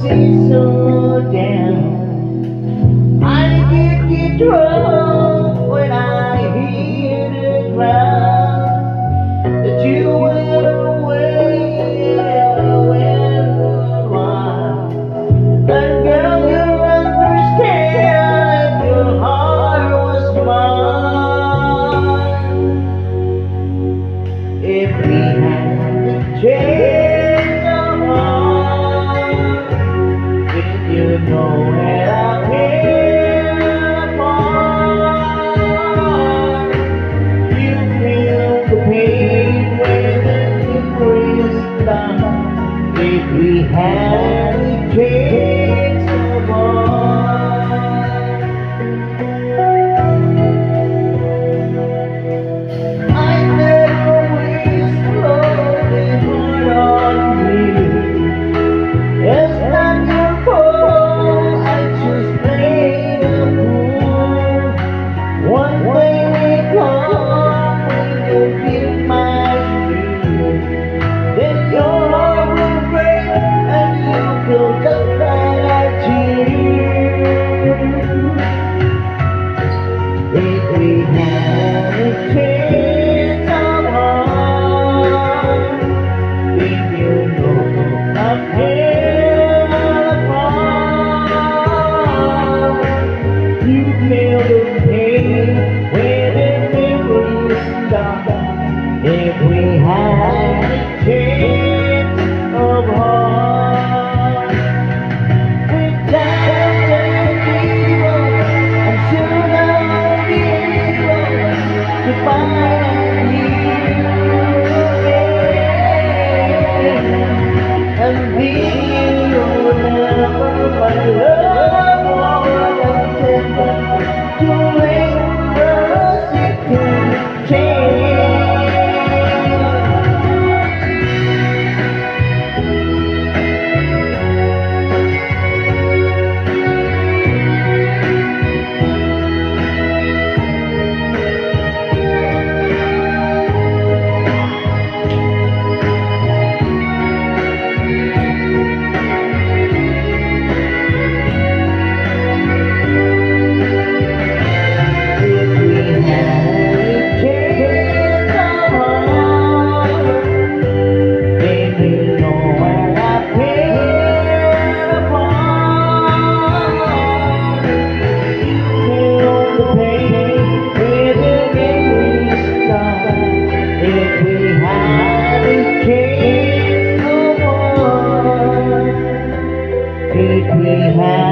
seem so down. I get drunk when I hear the crowd that you went away and I went wild. And girl, you understand your heart was mine. If we had changed our heart, then you know that I care apart. You feel the pain when the memories stop. If we had changed our heart, I never wish lonely heart on you. It's not your fault, I just played a fool. One day may come when you feel my shoes. Then your heart will break and you feel just like I do. If we had a chance of heart, then you know I'm here apart. You feel the pain when the memories stop. If we had a chance of heart, without an evil, I'm sure I'll be able to find you again. And be remember my love more than tender, too late for us to change. If we had